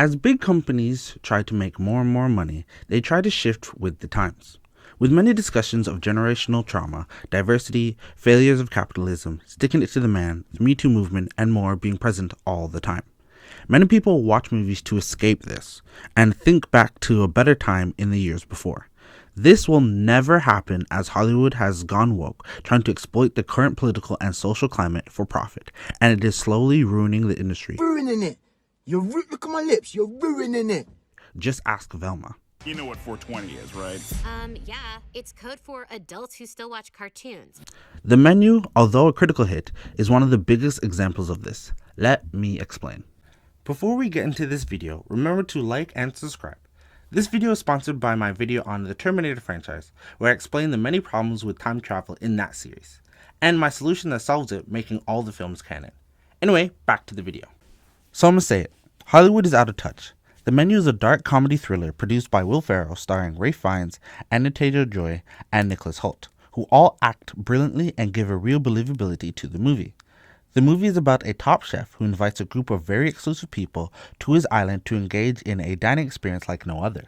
As big companies try to make more and more money, they try to shift with the times. With many discussions of generational trauma, diversity, failures of capitalism, sticking it to the man, the Me Too movement, and more being present all the time. Many people watch movies to escape this and think back to a better time in the years before. This will never happen as Hollywood has gone woke, trying to exploit the current political and social climate for profit, and it is slowly ruining the industry. Ruining it. Look at my lips. You're ruining it. Just ask Velma. You know what 420 is, right? Yeah. It's code for adults who still watch cartoons. The Menu, although a critical hit, is one of the biggest examples of this. Let me explain. Before we get into this video, remember to like and subscribe. This video is sponsored by my video on the Terminator franchise, where I explain the many problems with time travel in that series, and my solution that solves it, making all the films canon. Anyway, back to the video. So I'm gonna say it, Hollywood is out of touch. The Menu is a dark comedy thriller produced by Will Farrell, starring Ralph Fiennes, Anya Taylor-Joy, and Nicholas Hoult, who all act brilliantly and give a real believability to the movie. The movie is about a top chef who invites a group of very exclusive people to his island to engage in a dining experience like no other.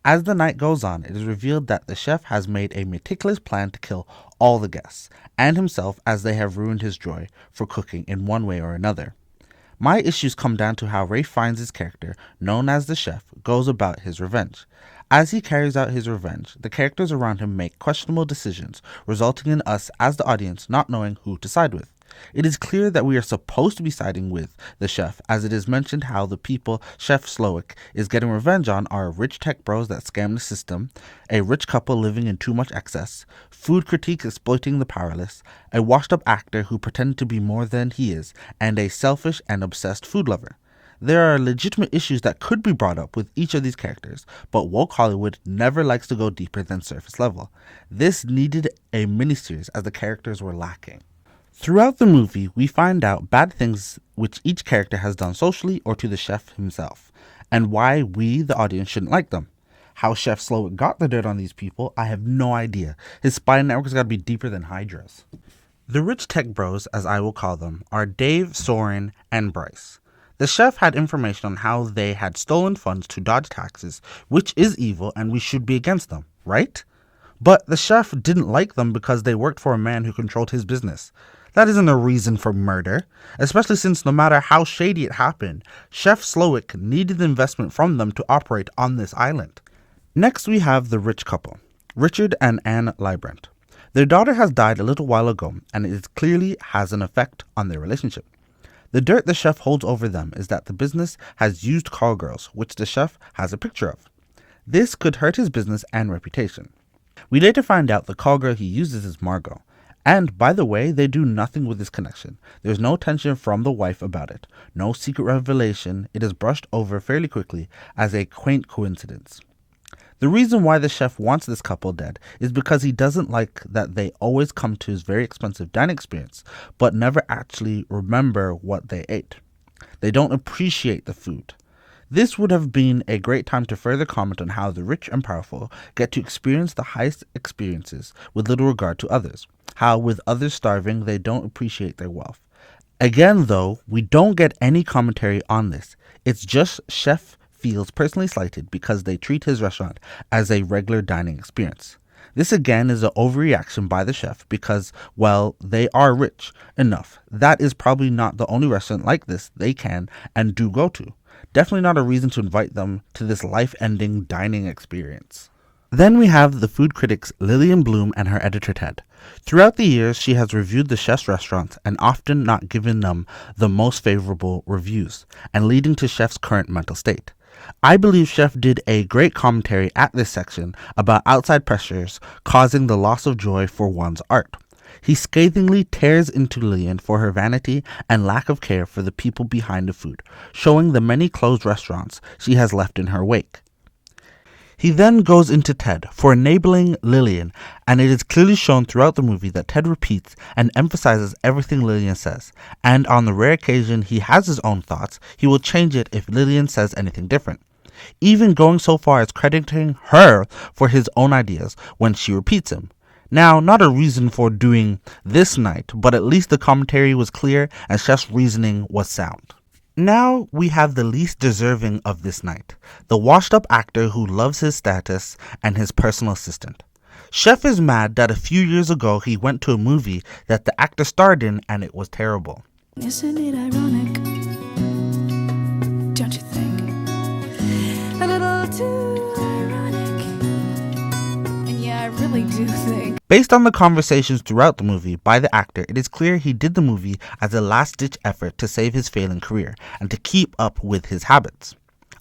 As the night goes on, it is revealed that the chef has made a meticulous plan to kill all the guests, and himself, as they have ruined his joy for cooking in one way or another. My issues come down to how Ralph Fiennes' character, known as the chef, goes about his revenge. As he carries out his revenge, the characters around him make questionable decisions, resulting in us as the audience not knowing who to side with. It is clear that we are supposed to be siding with the chef, as it is mentioned how the people Chef Slowick is getting revenge on are rich tech bros that scam the system, a rich couple living in too much excess, food critiques exploiting the powerless, a washed up actor who pretended to be more than he is, and a selfish and obsessed food lover. There are legitimate issues that could be brought up with each of these characters, but woke Hollywood never likes to go deeper than surface level. This needed a miniseries as the characters were lacking. Throughout the movie, we find out bad things which each character has done socially or to the chef himself, and why we, the audience, shouldn't like them. How Chef Slowick got the dirt on these people, I have no idea. His spy network has got to be deeper than Hydra's. The rich tech bros, as I will call them, are Dave, Soren, and Bryce. The chef had information on how they had stolen funds to dodge taxes, which is evil and we should be against them, right? But the chef didn't like them because they worked for a man who controlled his business. That isn't a reason for murder, especially since no matter how shady it happened, Chef Slowick needed the investment from them to operate on this island. Next we have the rich couple, Richard and Anne Librand. Their daughter has died a little while ago, and it clearly has an effect on their relationship. The dirt the chef holds over them is that the business has used call girls, which the chef has a picture of. This could hurt his business and reputation. We later find out the call girl he uses is Margot. And, by the way, they do nothing with this connection. There's no tension from the wife about it. No secret revelation. It is brushed over fairly quickly as a quaint coincidence. The reason why the chef wants this couple dead is because he doesn't like that they always come to his very expensive dining experience, but never actually remember what they ate. They don't appreciate the food. This would have been a great time to further comment on how the rich and powerful get to experience the highest experiences with little regard to others. How with others starving, they don't appreciate their wealth. Again, though, we don't get any commentary on this. It's just Chef feels personally slighted because they treat his restaurant as a regular dining experience. This again is an overreaction by the chef because, well, they are rich enough. That is probably not the only restaurant like this they can and do go to. Definitely not a reason to invite them to this life-ending dining experience. Then we have the food critics Lillian Bloom and her editor Ted. Throughout the years, she has reviewed the chef's restaurants and often not given them the most favorable reviews, and leading to Chef's current mental state. I believe Chef did a great commentary at this section about outside pressures causing the loss of joy for one's art. He scathingly tears into Lillian for her vanity and lack of care for the people behind the food, showing the many closed restaurants she has left in her wake. He then goes into Ted for enabling Lillian, and it is clearly shown throughout the movie that Ted repeats and emphasizes everything Lillian says, and on the rare occasion he has his own thoughts, he will change it if Lillian says anything different, even going so far as crediting her for his own ideas when she repeats him. Now, not a reason for doing this night, but at least the commentary was clear and Chef's reasoning was sound. Now we have the least deserving of this night, the washed up actor who loves his status and his personal assistant. Chef is mad that a few years ago he went to a movie that the actor starred in and it was terrible. Isn't it ironic? Don't you think? A little too ironic. And yeah, I really do think. Based on the conversations throughout the movie by the actor, it is clear he did the movie as a last-ditch effort to save his failing career and to keep up with his habits.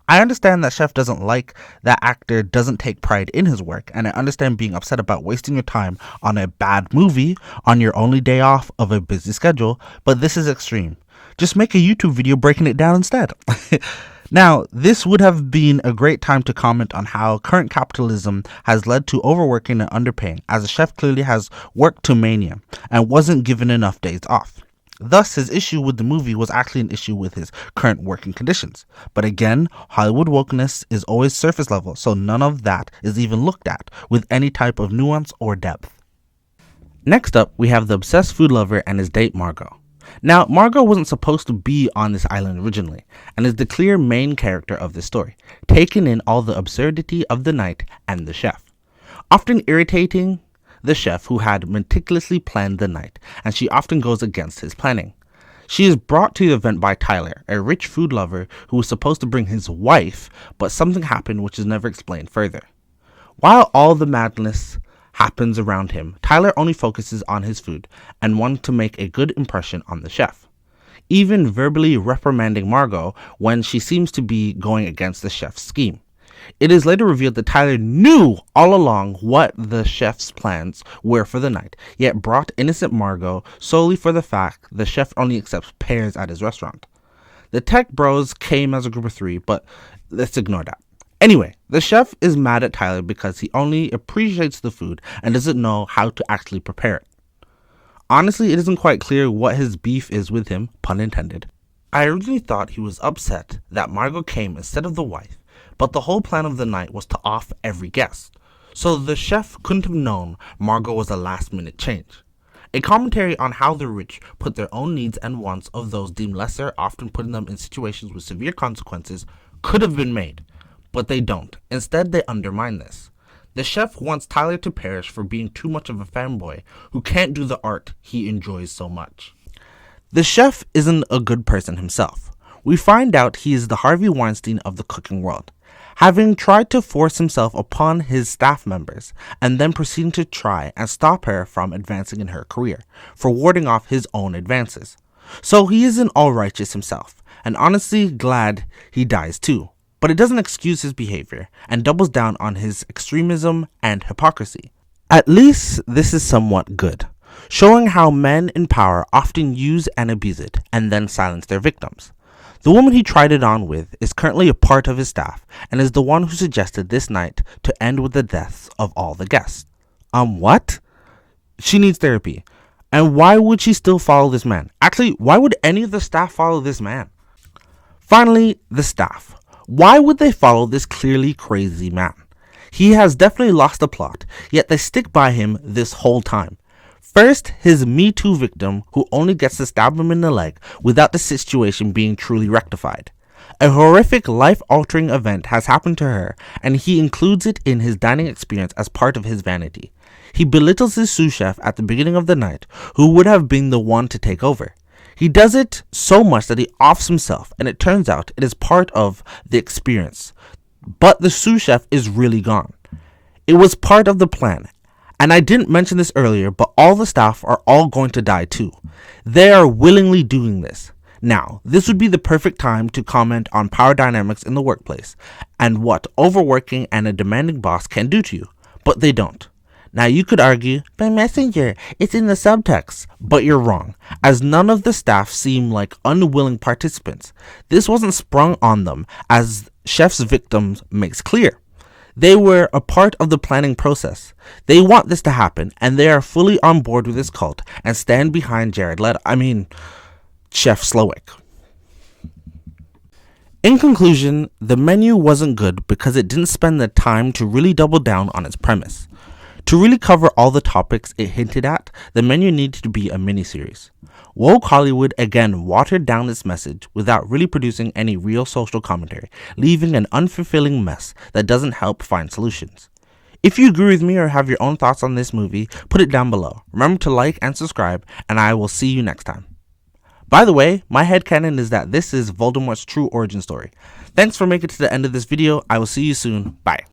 I understand that Chef doesn't like that actor doesn't take pride in his work, and I understand being upset about wasting your time on a bad movie on your only day off of a busy schedule, but this is extreme. Just make a YouTube video breaking it down instead. Now, this would have been a great time to comment on how current capitalism has led to overworking and underpaying, as a chef clearly has worked to mania and wasn't given enough days off. Thus, his issue with the movie was actually an issue with his current working conditions. But again, Hollywood wokeness is always surface level, so none of that is even looked at with any type of nuance or depth. Next up, we have the obsessed food lover and his date Margot. Now, Margot wasn't supposed to be on this island originally, and is the clear main character of this story, taking in all the absurdity of the night and the chef. Often irritating the chef who had meticulously planned the night, and she often goes against his planning. She is brought to the event by Tyler, a rich food lover who was supposed to bring his wife, but something happened which is never explained further. While all the madness happens around him, Tyler only focuses on his food and wants to make a good impression on the chef, even verbally reprimanding Margot when she seems to be going against the chef's scheme. It is later revealed that Tyler knew all along what the chef's plans were for the night, yet brought innocent Margot solely for the fact the chef only accepts pairs at his restaurant. The tech bros came as a group of three, but let's ignore that. Anyway, the chef is mad at Tyler because he only appreciates the food and doesn't know how to actually prepare it. Honestly, it isn't quite clear what his beef is with him, pun intended. I originally thought he was upset that Margot came instead of the wife, but the whole plan of the night was to off every guest, so the chef couldn't have known Margot was a last-minute change. A commentary on how the rich put their own needs and wants of those deemed lesser, often putting them in situations with severe consequences, could have been made, but they don't. Instead, they undermine this. The chef wants Tyler to perish for being too much of a fanboy who can't do the art he enjoys so much. The chef isn't a good person himself. We find out he is the Harvey Weinstein of the cooking world, having tried to force himself upon his staff members and then proceeding to try and stop her from advancing in her career, for warding off his own advances. So he isn't all righteous himself, and honestly glad he dies too. But it doesn't excuse his behavior and doubles down on his extremism and hypocrisy. At least this is somewhat good, showing how men in power often use and abuse it and then silence their victims. The woman he tried it on with is currently a part of his staff and is the one who suggested this night to end with the deaths of all the guests. What? She needs therapy. And why would she still follow this man? Actually, why would any of the staff follow this man? Finally, the staff. Why would they follow this clearly crazy man? He has definitely lost the plot, yet they stick by him this whole time. First, his Me Too victim who only gets to stab him in the leg without the situation being truly rectified. A horrific life-altering event has happened to her, and he includes it in his dining experience as part of his vanity. He belittles his sous chef at the beginning of the night, who would have been the one to take over. He does it so much that he offs himself, and it turns out it is part of the experience. But the sous chef is really gone. It was part of the plan. And I didn't mention this earlier, but all the staff are all going to die too. They are willingly doing this. Now, this would be the perfect time to comment on power dynamics in the workplace and what overworking and a demanding boss can do to you, but they don't. Now you could argue, by messenger, it's in the subtext, but you're wrong, as none of the staff seem like unwilling participants. This wasn't sprung on them, as Chef's victims makes clear. They were a part of the planning process. They want this to happen, and they are fully on board with this cult and stand behind Chef Slowick. In conclusion, the menu wasn't good because it didn't spend the time to really double down on its premise. To really cover all the topics it hinted at, the menu needed to be a miniseries. Woke Hollywood again watered down its message without really producing any real social commentary, leaving an unfulfilling mess that doesn't help find solutions. If you agree with me or have your own thoughts on this movie, put it down below. Remember to like and subscribe, and I will see you next time. By the way, my headcanon is that this is Voldemort's true origin story. Thanks for making it to the end of this video. I will see you soon. Bye.